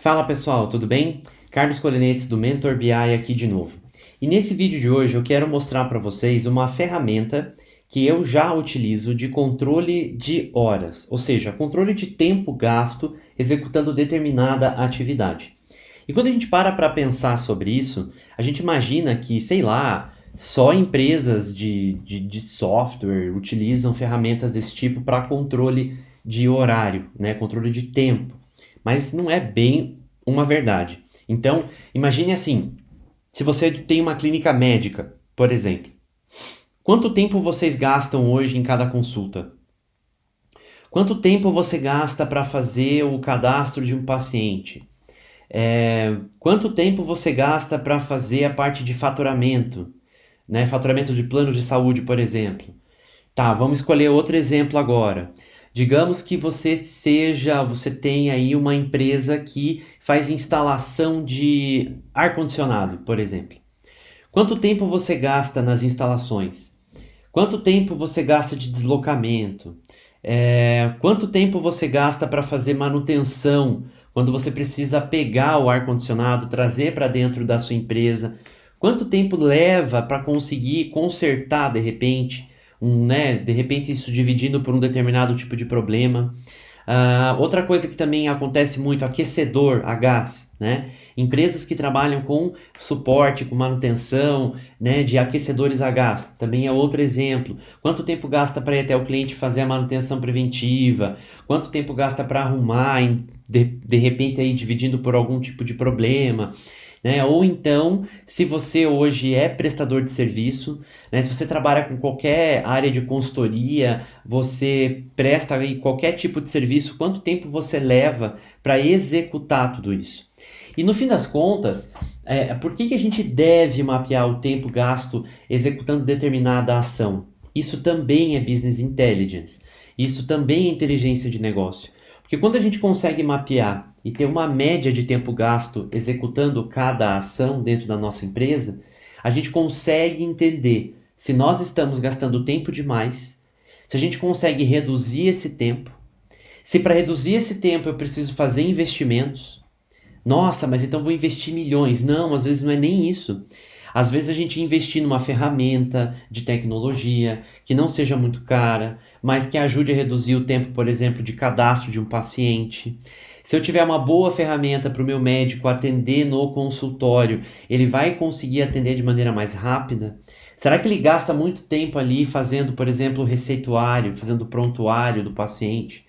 Fala pessoal, tudo bem? Carlos Colinetes do Mentor BI aqui de novo. E nesse vídeo de hoje eu quero mostrar para vocês uma ferramenta que eu já utilizo de controle de horas, ou seja, controle de tempo gasto executando determinada atividade. E quando a gente para pensar sobre isso, a gente imagina que, sei lá, só empresas de software utilizam ferramentas desse tipo para controle de horário, né? Controle de tempo. Mas não é bem uma verdade. Então, imagine assim, se você tem uma clínica médica, por exemplo, quanto tempo vocês gastam hoje em cada consulta? Quanto tempo você gasta para fazer o cadastro de um paciente? Quanto tempo você gasta para fazer a parte de faturamento, né? Faturamento de planos de saúde, por exemplo. Tá, vamos escolher outro exemplo agora. Digamos que você tem aí uma empresa que faz instalação de ar-condicionado, por exemplo. Quanto tempo você gasta nas instalações? Quanto tempo você gasta de deslocamento? Quanto tempo você gasta para fazer manutenção quando você precisa pegar o ar-condicionado, trazer para dentro da sua empresa? Quanto tempo leva para conseguir consertar de repente, de repente isso dividindo por um determinado tipo de problema? Outra coisa que também acontece muito, aquecedor a gás, né? Empresas que trabalham com suporte, com manutenção, né, de aquecedores a gás, também é outro exemplo. Quanto tempo gasta para ir até o cliente fazer a manutenção preventiva? Quanto tempo gasta para arrumar, de repente aí dividindo por algum tipo de problema? Né? Ou então, se você hoje é prestador de serviço, né? Se você trabalha com qualquer área de consultoria, você presta aí qualquer tipo de serviço, quanto tempo você leva para executar tudo isso? E no fim das contas, por que a gente deve mapear o tempo gasto executando determinada ação? Isso também é business intelligence, isso também é inteligência de negócio. Porque quando a gente consegue mapear e ter uma média de tempo gasto executando cada ação dentro da nossa empresa, a gente consegue entender se nós estamos gastando tempo demais, se a gente consegue reduzir esse tempo, se para reduzir esse tempo eu preciso fazer investimentos. Nossa, mas então vou investir milhões. Não, às vezes não é nem isso. Às vezes a gente investir numa ferramenta de tecnologia que não seja muito cara, mas que ajude a reduzir o tempo, por exemplo, de cadastro de um paciente. Se eu tiver uma boa ferramenta para o meu médico atender no consultório, ele vai conseguir atender de maneira mais rápida? Será que ele gasta muito tempo ali fazendo, por exemplo, o receituário, fazendo o prontuário do paciente?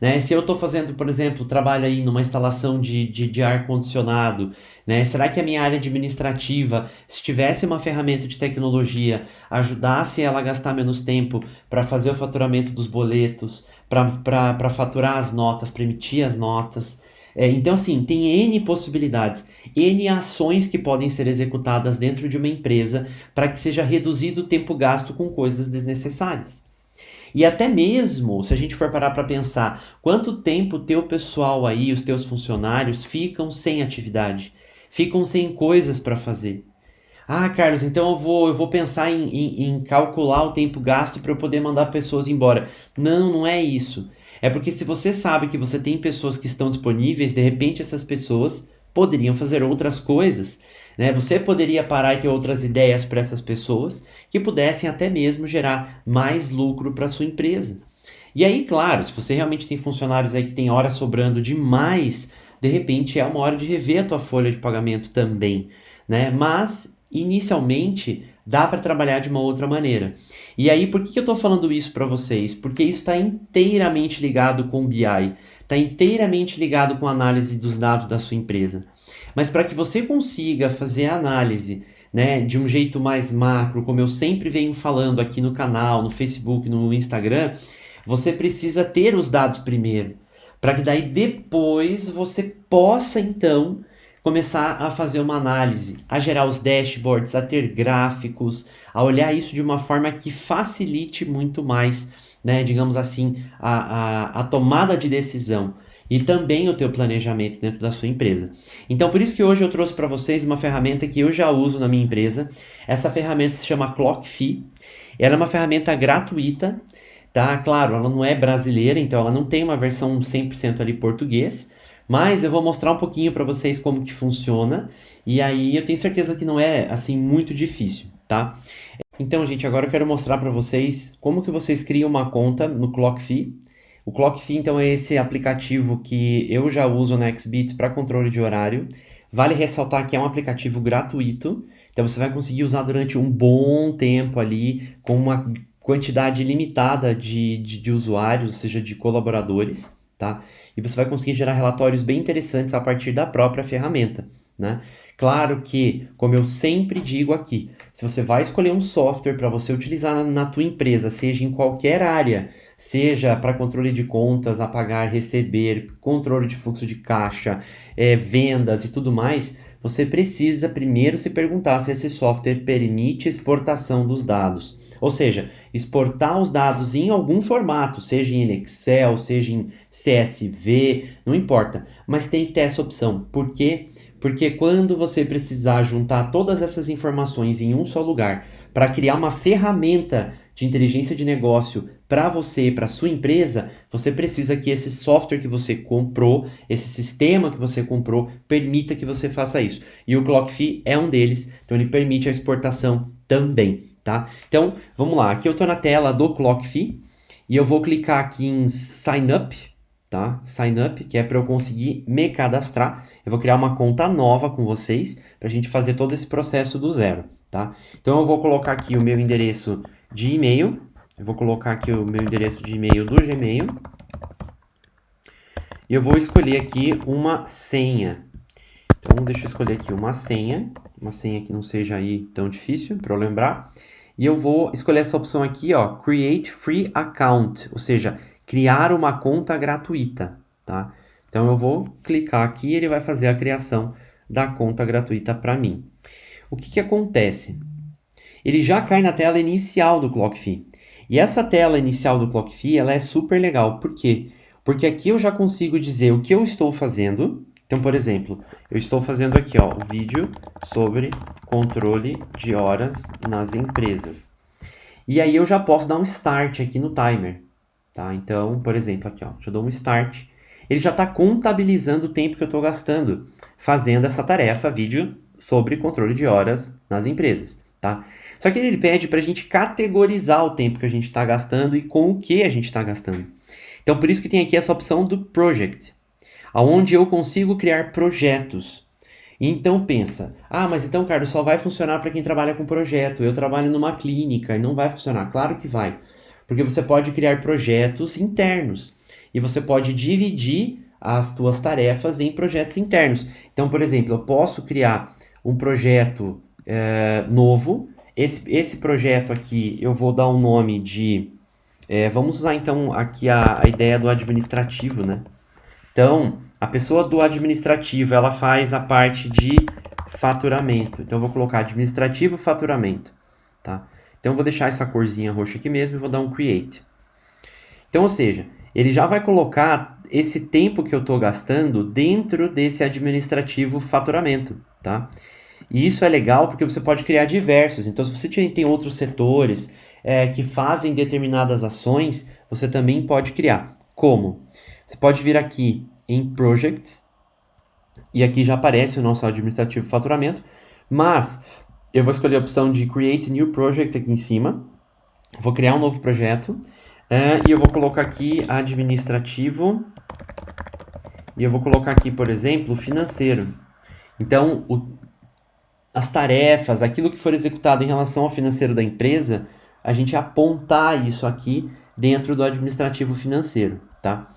Né? Se eu estou fazendo, por exemplo, trabalho aí numa instalação de ar-condicionado, né? Será que a minha área administrativa, se tivesse uma ferramenta de tecnologia, ajudasse ela a gastar menos tempo para fazer o faturamento dos boletos, para faturar as notas, para emitir as notas? Então, assim, tem N possibilidades, N ações que podem ser executadas dentro de uma empresa para que seja reduzido o tempo gasto com coisas desnecessárias. E até mesmo, se a gente for parar para pensar, quanto tempo o teu pessoal aí, os teus funcionários, ficam sem atividade, ficam sem coisas para fazer. Ah, Carlos, então eu vou pensar em calcular o tempo gasto para eu poder mandar pessoas embora. Não, não é isso. É porque se você sabe que você tem pessoas que estão disponíveis, de repente essas pessoas poderiam fazer outras coisas, né? Você poderia parar e ter outras ideias para essas pessoas que pudessem até mesmo gerar mais lucro para sua empresa. E aí, claro, se você realmente tem funcionários aí que tem horas sobrando demais, de repente é uma hora de rever a tua folha de pagamento também, né? Mas inicialmente dá para trabalhar de uma outra maneira. E aí, por que eu estou falando isso para vocês? Porque isso está inteiramente ligado com o BI, está inteiramente ligado com a análise dos dados da sua empresa. Mas para que você consiga fazer a análise, né, de um jeito mais macro, como eu sempre venho falando aqui no canal, no Facebook, no Instagram, você precisa ter os dados primeiro, para que daí depois você possa então começar a fazer uma análise, a gerar os dashboards, a ter gráficos, a olhar isso de uma forma que facilite muito mais, né, digamos assim, a tomada de decisão e também o teu planejamento dentro da sua empresa. Então, por isso que hoje eu trouxe para vocês uma ferramenta que eu já uso na minha empresa. Essa ferramenta se chama ClockFi. Ela é uma ferramenta gratuita, tá? Claro, ela não é brasileira, então ela não tem uma versão 100% ali português, Mas eu vou mostrar um pouquinho para vocês como que funciona, e aí eu tenho certeza que não é assim muito difícil, tá? Então, gente, agora eu quero mostrar para vocês como que vocês criam uma conta no Clockfee. O Clockfee, então, é esse aplicativo que eu já uso na Xbits para controle de horário. Vale ressaltar que é um aplicativo gratuito, então você vai conseguir usar durante um bom tempo ali, com uma quantidade limitada de usuários, ou seja, de colaboradores, tá? E você vai conseguir gerar relatórios bem interessantes a partir da própria ferramenta, né? Claro que, como eu sempre digo aqui, se você vai escolher um software para você utilizar na tua empresa, seja em qualquer área, seja para controle de contas, apagar, receber, controle de fluxo de caixa, vendas e tudo mais, você precisa primeiro se perguntar se esse software permite exportação dos dados. Ou seja, exportar os dados em algum formato, seja em Excel, seja em CSV, não importa, mas tem que ter essa opção. Por quê? Porque quando você precisar juntar todas essas informações em um só lugar para criar uma ferramenta de inteligência de negócio para você, para sua empresa, você precisa que esse software que você comprou, esse sistema que você comprou, permita que você faça isso. E o Clockfee é um deles, então ele permite a exportação também, tá? Então, vamos lá, aqui eu estou na tela do Clockfee e eu vou clicar aqui em Sign Up, tá? Sign Up, que é para eu conseguir me cadastrar. Eu vou criar uma conta nova com vocês para a gente fazer todo esse processo do zero, tá? Então eu vou colocar aqui o meu endereço de e-mail. Eu vou colocar aqui o meu endereço de e-mail do Gmail. E eu vou escolher aqui uma senha. Então deixa eu escolher aqui uma senha que não seja aí tão difícil para eu lembrar. E eu vou escolher essa opção aqui, ó, Create Free Account, ou seja, criar uma conta gratuita, tá? Então eu vou clicar aqui e ele vai fazer a criação da conta gratuita para mim. O que que acontece? Ele já cai na tela inicial do Clockfee. E essa tela inicial do Clockfee, ela é super legal. Por quê? Porque aqui eu já consigo dizer o que eu estou fazendo. Então, por exemplo, eu estou fazendo aqui, ó, um vídeo sobre controle de horas nas empresas. E aí eu já posso dar um start aqui no timer, tá? Então, por exemplo, aqui, ó, já dou um start. Ele já está contabilizando o tempo que eu estou gastando fazendo essa tarefa, vídeo sobre controle de horas nas empresas, tá? Só que ele pede para a gente categorizar o tempo que a gente está gastando e com o que a gente está gastando. Então, por isso que tem aqui essa opção do Project, onde eu consigo criar projetos. Então pensa, mas então, Carlos, só vai funcionar para quem trabalha com projeto. Eu trabalho numa clínica e não vai funcionar. Claro que vai, porque você pode criar projetos internos e você pode dividir as tuas tarefas em projetos internos. Então, por exemplo, eu posso criar um projeto novo. Esse projeto aqui eu vou dar um nome de... vamos usar então aqui a ideia do administrativo, né? Então, a pessoa do administrativo, ela faz a parte de faturamento. Então, eu vou colocar administrativo faturamento, tá? Então, eu vou deixar essa corzinha roxa aqui mesmo e vou dar um create. Então, ou seja, ele já vai colocar esse tempo que eu estou gastando dentro desse administrativo faturamento, tá? E isso é legal porque você pode criar diversos. Então, se você tem outros setores que fazem determinadas ações, você também pode criar. Como? Você pode vir aqui em Projects, e aqui já aparece o nosso administrativo faturamento, mas eu vou escolher a opção de Create New Project aqui em cima, vou criar um novo projeto, e eu vou colocar aqui administrativo, e eu vou colocar aqui, por exemplo, financeiro. Então, as tarefas, aquilo que for executado em relação ao financeiro da empresa, a gente apontar isso aqui dentro do administrativo financeiro, tá?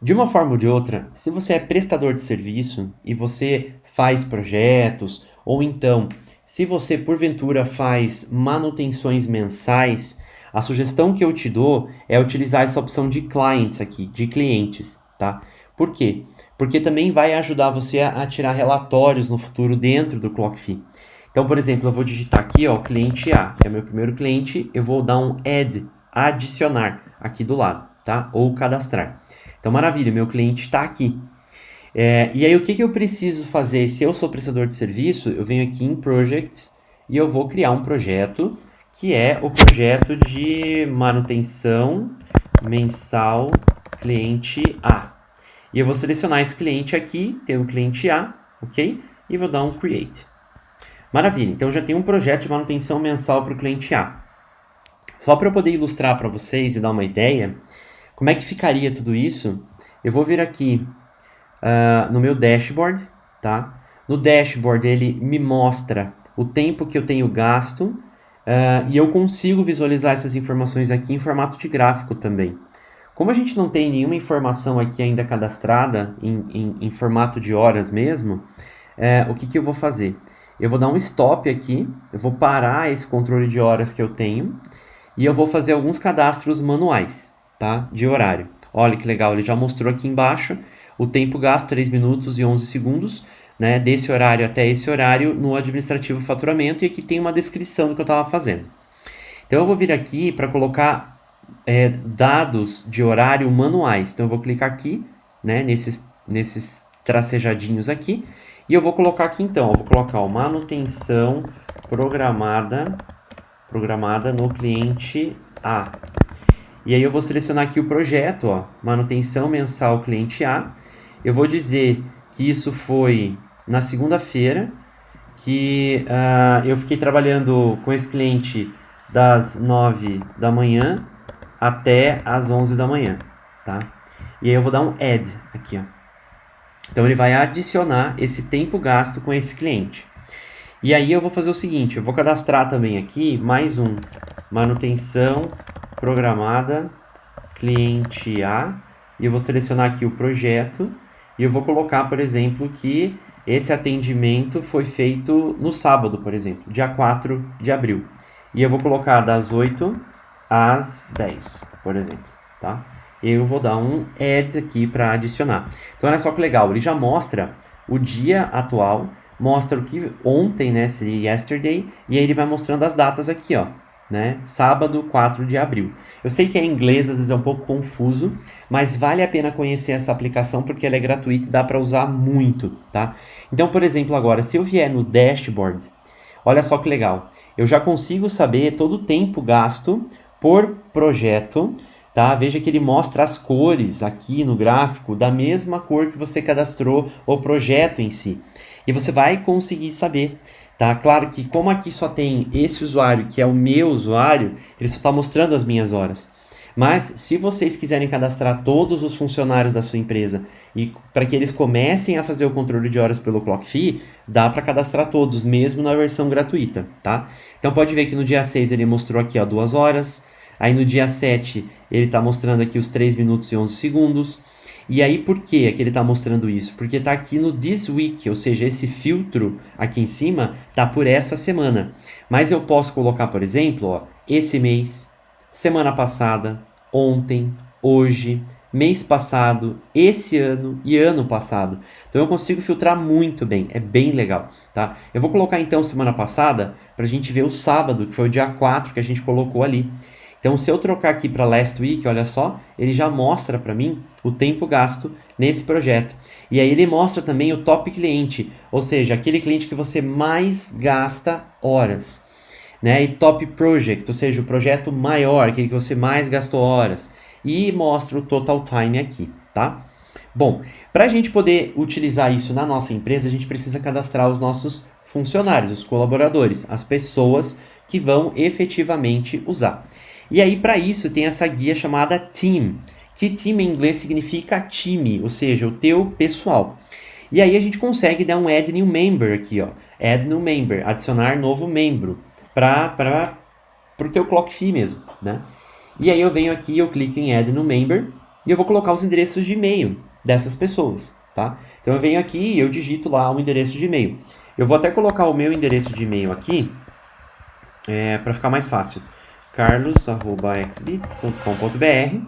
De uma forma ou de outra, se você é prestador de serviço e você faz projetos, ou então, se você porventura faz manutenções mensais, a sugestão que eu te dou é utilizar essa opção de clients aqui, de clientes, tá? Por quê? Porque também vai ajudar você a tirar relatórios no futuro dentro do Clockfee. Então, por exemplo, eu vou digitar aqui, ó, cliente A, que é meu primeiro cliente, eu vou dar um add, adicionar, aqui do lado, tá? Ou cadastrar. Então, maravilha, meu cliente está aqui. E aí, o que eu preciso fazer? Se eu sou prestador de serviço, eu venho aqui em Projects e eu vou criar um projeto que é o projeto de manutenção mensal cliente A. E eu vou selecionar esse cliente aqui, tem o cliente A, ok? E vou dar um Create. Maravilha, então já tem um projeto de manutenção mensal para o cliente A. Só para eu poder ilustrar para vocês e dar uma ideia, como é que ficaria tudo isso, eu vou vir aqui no meu dashboard, tá? No dashboard ele me mostra o tempo que eu tenho gasto e eu consigo visualizar essas informações aqui em formato de gráfico também. Como a gente não tem nenhuma informação aqui ainda cadastrada em formato de horas mesmo, o que eu vou fazer? Eu vou dar um stop aqui, eu vou parar esse controle de horas que eu tenho e eu vou fazer alguns cadastros manuais, tá? De horário. Olha que legal, ele já mostrou aqui embaixo o tempo gasto, 3 minutos e 11 segundos, né? Desse horário até esse horário no administrativo faturamento, e aqui tem uma descrição do que eu estava fazendo. Então eu vou vir aqui para colocar dados de horário manuais. Então eu vou clicar aqui, né, nesses tracejadinhos aqui, e eu vou colocar aqui então, eu vou colocar o manutenção programada no cliente A. E aí eu vou selecionar aqui o projeto, ó, manutenção mensal cliente A. Eu vou dizer que isso foi na segunda-feira, que eu fiquei trabalhando com esse cliente das 9 da manhã até as 11 da manhã, tá? E aí eu vou dar um add aqui, ó. Então ele vai adicionar esse tempo gasto com esse cliente. E aí eu vou fazer o seguinte, eu vou cadastrar também aqui mais um, manutenção programada cliente A, e eu vou selecionar aqui o projeto, e eu vou colocar, por exemplo, que esse atendimento foi feito no sábado, por exemplo, dia 4 de abril. E eu vou colocar das 8 às 10, por exemplo, tá? Eu vou dar um add aqui para adicionar. Então, olha só que legal, ele já mostra o dia atual, mostra o que ontem, né, esse yesterday, e aí ele vai mostrando as datas aqui, ó, né, sábado 4 de abril. Eu sei que é em inglês, às vezes é um pouco confuso, mas vale a pena conhecer essa aplicação porque ela é gratuita e dá para usar muito, tá? Então, por exemplo, agora, se eu vier no dashboard, olha só que legal, eu já consigo saber todo o tempo gasto por projeto, tá? Veja que ele mostra as cores aqui no gráfico da mesma cor que você cadastrou o projeto em si. E você vai conseguir saber, tá? Claro que como aqui só tem esse usuário, que é o meu usuário, ele só está mostrando as minhas horas. Mas se vocês quiserem cadastrar todos os funcionários da sua empresa e para que eles comecem a fazer o controle de horas pelo ClockFi, dá para cadastrar todos, mesmo na versão gratuita, tá? Então pode ver que no dia 6 ele mostrou aqui, ó, 2 horas. Aí no dia 7 ele está mostrando aqui os 3 minutos e 11 segundos. E aí por que ele está mostrando isso? Porque está aqui no This Week, ou seja, esse filtro aqui em cima está por essa semana. Mas eu posso colocar, por exemplo, ó, esse mês, semana passada, ontem, hoje, mês passado, esse ano e ano passado. Então eu consigo filtrar muito bem, é bem legal, tá? Eu vou colocar então semana passada para a gente ver o sábado, que foi o dia 4 que a gente colocou ali. Então, se eu trocar aqui para Last Week, olha só, ele já mostra para mim o tempo gasto nesse projeto. E aí ele mostra também o top cliente, ou seja, aquele cliente que você mais gasta horas. Né? E top project, ou seja, o projeto maior, aquele que você mais gastou horas. E mostra o total time aqui, tá? Bom, para a gente poder utilizar isso na nossa empresa, a gente precisa cadastrar os nossos funcionários, os colaboradores, as pessoas que vão efetivamente usar. E aí, para isso, tem essa guia chamada Team, que Team em inglês significa time, ou seja, o teu pessoal. E aí a gente consegue dar um Add New Member aqui, ó. Add New Member, adicionar novo membro para o teu ClockFi mesmo, né? E aí eu venho aqui, eu clico em Add New Member e eu vou colocar os endereços de e-mail dessas pessoas, tá? Então eu venho aqui e eu digito lá um endereço de e-mail. Eu vou até colocar o meu endereço de e-mail aqui, para ficar mais fácil. carlos@xbits.com.br.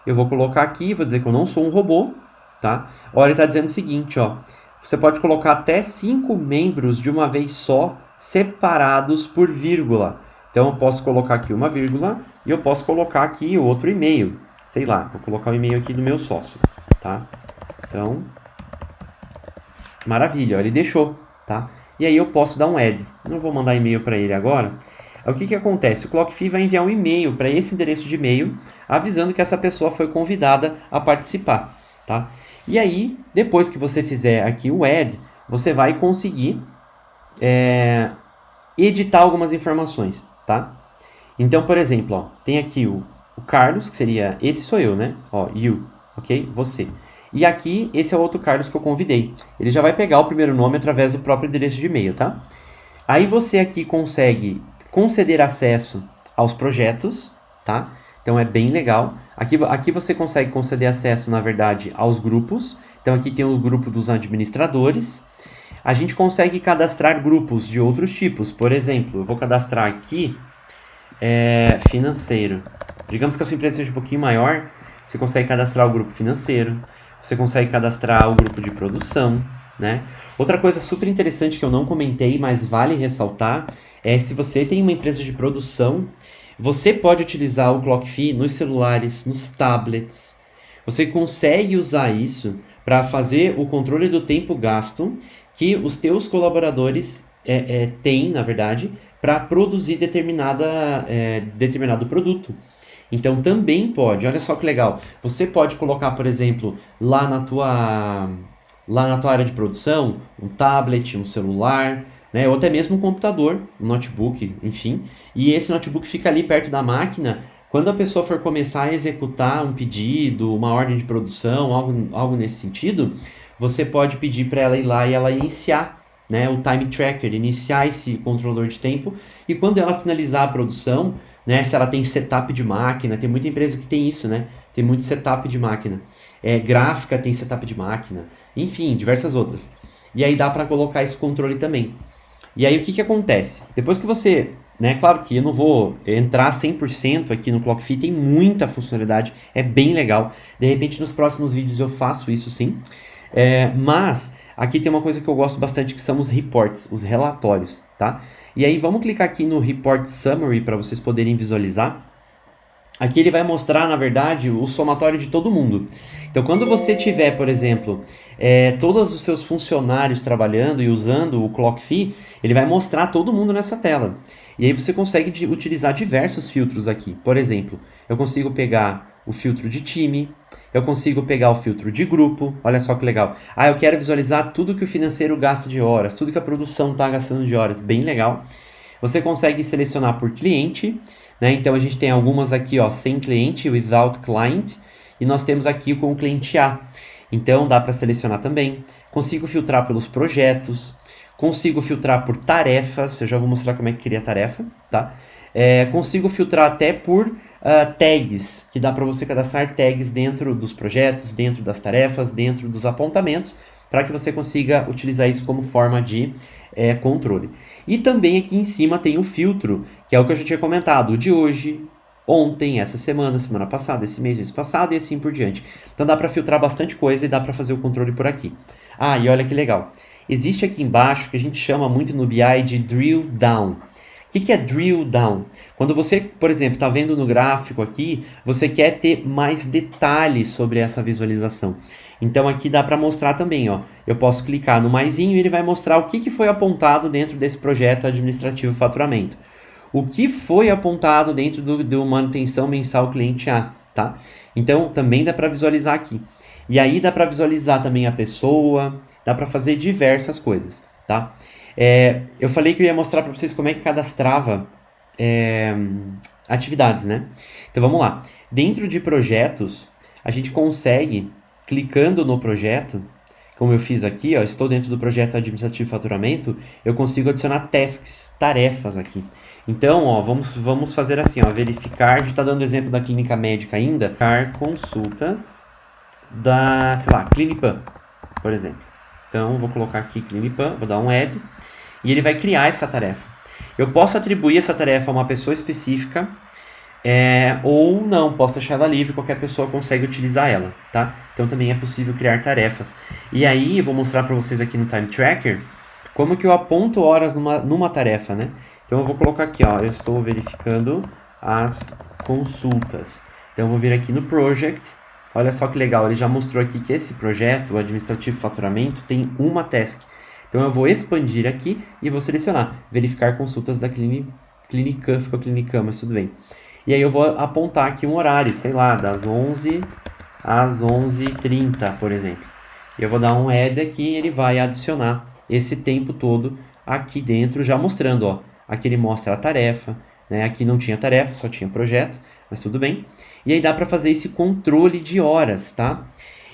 Eu vou colocar aqui, vou dizer que eu não sou um robô, tá? Olha, ele está dizendo o seguinte, ó. Você pode colocar até 5 membros de uma vez só, separados por vírgula. Então, eu posso colocar aqui uma vírgula e eu posso colocar aqui outro e-mail. Sei lá, vou colocar o e-mail aqui do meu sócio, tá? Então, maravilha, ó, ele deixou, tá? E aí eu posso dar um add. Não vou mandar e-mail para ele agora. O que acontece? O ClockFi vai enviar um e-mail para esse endereço de e-mail avisando que essa pessoa foi convidada a participar, tá? E aí, depois que você fizer aqui o add, você vai conseguir editar algumas informações, tá? Então, por exemplo, ó, tem aqui o Carlos, que seria, esse sou eu, né? Ó, you, ok? Você. E aqui, esse é o outro Carlos que eu convidei. Ele já vai pegar o primeiro nome através do próprio endereço de e-mail, tá? Aí você aqui consegue conceder acesso aos projetos, tá? Então é bem legal. Aqui você consegue conceder acesso, na verdade, aos grupos. Então aqui tem o grupo dos administradores. A gente consegue cadastrar grupos de outros tipos. Por exemplo, eu vou cadastrar aqui financeiro. Digamos que a sua empresa seja um pouquinho maior, você consegue cadastrar o grupo financeiro, você consegue cadastrar o grupo de produção, né? Outra coisa super interessante que eu não comentei, mas vale ressaltar, é se você tem uma empresa de produção, você pode utilizar o ClockFi nos celulares, nos tablets. Você consegue usar isso para fazer o controle do tempo gasto que os teus colaboradores têm, na verdade, para produzir determinado produto. Então também pode, olha só que legal. Você pode colocar, por exemplo, lá na tua área de produção, um tablet, um celular, né, ou até mesmo um computador, um notebook, enfim. E esse notebook fica ali perto da máquina. Quando a pessoa for começar a executar um pedido, uma ordem de produção, algo nesse sentido, você pode pedir para ela ir lá e ela iniciar, né, o time tracker, iniciar esse controlador de tempo. E quando ela finalizar a produção, né, se ela tem setup de máquina, tem muita empresa que tem isso, né? Tem muito setup de máquina. Gráfica tem setup de máquina, enfim, diversas outras. E aí dá para colocar esse controle também. E aí o que acontece? Depois que você, né, claro que eu não vou entrar 100% aqui no ClockFi, tem muita funcionalidade, é bem legal. De repente nos próximos vídeos eu faço isso sim. Mas aqui tem uma coisa que eu gosto bastante que são os reports, os relatórios, tá? E aí vamos clicar aqui no Report Summary para vocês poderem visualizar. Aqui ele vai mostrar, na verdade, o somatório de todo mundo. Então, quando você tiver, por exemplo, todos os seus funcionários trabalhando e usando o ClockFi, ele vai mostrar todo mundo nessa tela. E aí você consegue utilizar diversos filtros aqui. Por exemplo, eu consigo pegar o filtro de time, eu consigo pegar o filtro de grupo, olha só que legal. Eu quero visualizar tudo que o financeiro gasta de horas, tudo que a produção está gastando de horas, bem legal. Você consegue selecionar por cliente, né? Então a gente tem algumas aqui, ó, sem cliente, without client, e nós temos aqui com o cliente A. Então dá para selecionar também. Consigo filtrar pelos projetos, consigo filtrar por tarefas, eu já vou mostrar como é que cria a tarefa, tá? Consigo filtrar até por tags, que dá para você cadastrar tags dentro dos projetos, dentro das tarefas, dentro dos apontamentos, para que você consiga utilizar isso como forma de controle. E também aqui em cima tem o filtro, que é o que eu já tinha comentado, o de hoje, ontem, essa semana, semana passada, esse mês passado e assim por diante. Então dá para filtrar bastante coisa e dá para fazer o controle por aqui. E olha que legal. Existe aqui embaixo que a gente chama muito no BI de drill down. O que é drill down? Quando você, por exemplo, está vendo no gráfico aqui, você quer ter mais detalhes sobre essa visualização. Então aqui dá para mostrar também, ó. Eu posso clicar no maisinho e ele vai mostrar o que foi apontado dentro desse projeto administrativo faturamento. O que foi apontado dentro do manutenção mensal cliente A, tá? Então também dá para visualizar aqui. E aí dá para visualizar também a pessoa, dá para fazer diversas coisas, tá? Eu falei que eu ia mostrar para vocês como é que cadastrava atividades, né? Então vamos lá. Dentro de projetos, a gente consegue, clicando no projeto, como eu fiz aqui, ó, estou dentro do projeto administrativo faturamento, eu consigo adicionar tasks, tarefas aqui. Então, ó, vamos fazer assim, ó, verificar, a gente está dando exemplo da clínica médica ainda, verificar consultas da, sei lá, Clinipan, por exemplo. Então, vou colocar aqui Clinipan, vou dar um add, e ele vai criar essa tarefa. Eu posso atribuir essa tarefa a uma pessoa específica, ou não, posso deixar ela livre, qualquer pessoa consegue utilizar ela, tá? Então, também é possível criar tarefas. E aí, eu vou mostrar para vocês aqui no Time Tracker, como que eu aponto horas numa tarefa, né? Então, eu vou colocar aqui, ó, eu estou verificando as consultas. Então, eu vou vir aqui no Project. Olha só que legal, ele já mostrou aqui que esse projeto, o Administrativo Faturamento, tem uma task. Então, eu vou expandir aqui e vou selecionar, verificar consultas da Clinican, ficou Clinican, mas tudo bem. E aí, eu vou apontar aqui um horário, sei lá, das 11 às 11h30, por exemplo. E eu vou dar um add aqui e ele vai adicionar esse tempo todo aqui dentro, já mostrando, ó. Aqui ele mostra a tarefa, né? Aqui não tinha tarefa, só tinha projeto, mas tudo bem. E aí dá para fazer esse controle de horas, tá?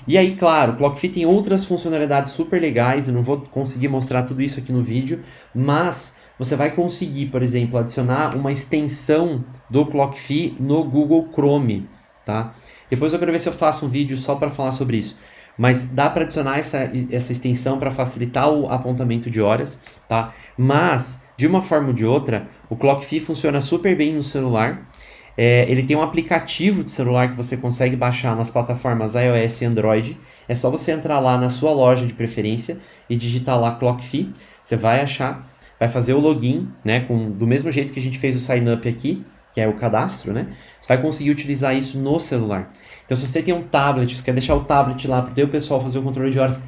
E aí, claro, o ClockFi tem outras funcionalidades super legais, eu não vou conseguir mostrar tudo isso aqui no vídeo, mas você vai conseguir, por exemplo, adicionar uma extensão do ClockFi no Google Chrome, tá? Depois eu quero ver se eu faço um vídeo só para falar sobre isso. Mas dá para adicionar essa extensão para facilitar o apontamento de horas, tá? Mas, de uma forma ou de outra, o ClockFi funciona super bem no celular. Ele tem um aplicativo de celular que você consegue baixar nas plataformas iOS e Android. É só você entrar lá na sua loja de preferência e digitar lá ClockFi. Você vai achar, vai fazer o login, né, do mesmo jeito que a gente fez o sign up aqui, que é o cadastro, né? Você vai conseguir utilizar isso no celular. Então, se você tem um tablet, você quer deixar o tablet lá para o teu pessoal fazer o controle de horas,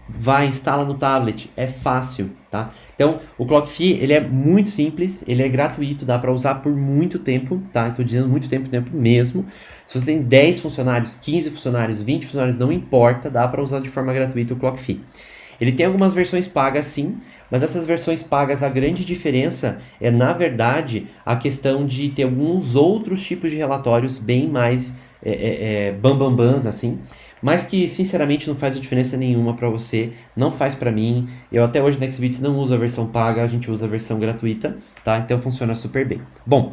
vai, instala no tablet, é fácil, tá? Então, o ClockFi, ele é muito simples, ele é gratuito, dá para usar por muito tempo, tá? Estou dizendo muito tempo mesmo. Se você tem 10 funcionários, 15 funcionários, 20 funcionários, não importa, dá para usar de forma gratuita o ClockFi. Ele tem algumas versões pagas, sim, mas essas versões pagas, a grande diferença é, na verdade, a questão de ter alguns outros tipos de relatórios bem mais bambambãs, assim, mas que, sinceramente, não faz diferença nenhuma para você, não faz para mim. Eu até hoje no Xbits não uso a versão paga, a gente usa a versão gratuita, tá? Então funciona super bem. Bom,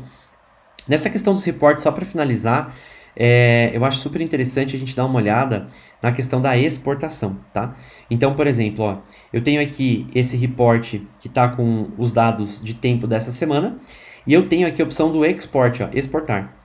nessa questão dos reportes, só para finalizar, eu acho super interessante a gente dar uma olhada na questão da exportação, tá? Então, por exemplo, ó, eu tenho aqui esse report que está com os dados de tempo dessa semana, e eu tenho aqui a opção do export, ó, exportar.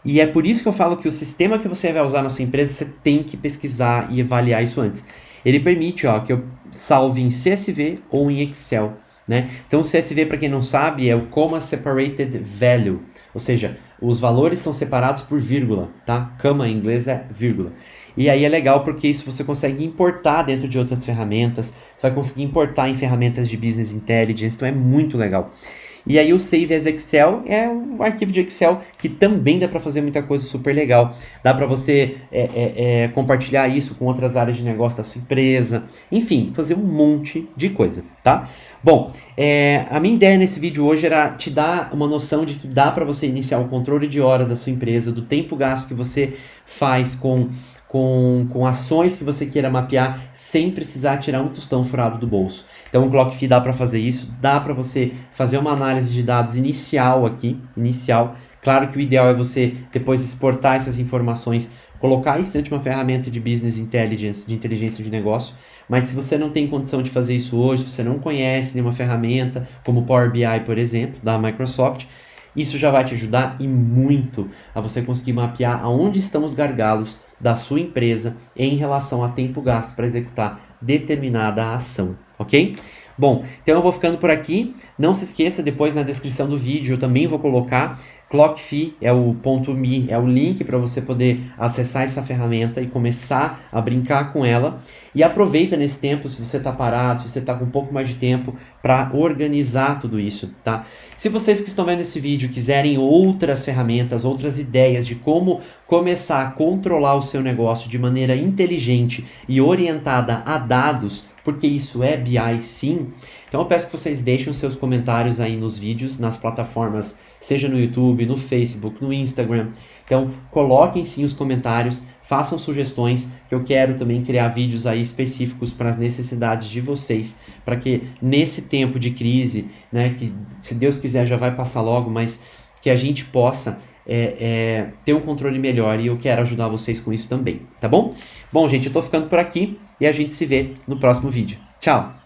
E é por isso que eu falo que o sistema que você vai usar na sua empresa, você tem que pesquisar e avaliar isso antes. Ele permite, ó, que eu salve em CSV ou em Excel, né? Então, o CSV, para quem não sabe, é o Comma Separated Value, ou seja, os valores são separados por vírgula, tá? Comma em inglês é vírgula. E aí é legal porque isso você consegue importar dentro de outras ferramentas, você vai conseguir importar em ferramentas de Business Intelligence, então é muito legal. E aí o Save as Excel é um arquivo de Excel que também dá para fazer muita coisa super legal. Dá para você compartilhar isso com outras áreas de negócio da sua empresa. Enfim, fazer um monte de coisa, tá? Bom, a minha ideia nesse vídeo hoje era te dar uma noção de que dá para você iniciar o controle de horas da sua empresa, do tempo gasto que você faz com ações que você queira mapear sem precisar tirar um tostão furado do bolso. Então o ClockFi dá para fazer isso, dá para você fazer uma análise de dados inicial aqui, Claro que o ideal é você depois exportar essas informações, colocar isso dentro de uma ferramenta de Business Intelligence, de inteligência de negócio, mas se você não tem condição de fazer isso hoje, se você não conhece nenhuma ferramenta, como o Power BI, por exemplo, da Microsoft, isso já vai te ajudar e muito a você conseguir mapear aonde estão os gargalos da sua empresa em relação a tempo gasto para executar determinada ação, ok? Bom, então eu vou ficando por aqui. Não se esqueça, depois na descrição do vídeo eu também vou colocar ClockFi, é o .me, é o link para você poder acessar essa ferramenta e começar a brincar com ela. E aproveita nesse tempo, se você está parado, se você está com um pouco mais de tempo, para organizar tudo isso, tá? Se vocês que estão vendo esse vídeo quiserem outras ferramentas, outras ideias de como começar a controlar o seu negócio de maneira inteligente e orientada a dados, porque isso é BI sim, então eu peço que vocês deixem os seus comentários aí nos vídeos, nas plataformas, seja no YouTube, no Facebook, no Instagram. Então coloquem sim os comentários, façam sugestões, que eu quero também criar vídeos aí específicos para as necessidades de vocês, para que nesse tempo de crise, né, que se Deus quiser já vai passar logo, mas que a gente possa ter um controle melhor, e eu quero ajudar vocês com isso também, tá bom? Bom, gente, eu tô ficando por aqui e a gente se vê no próximo vídeo. Tchau!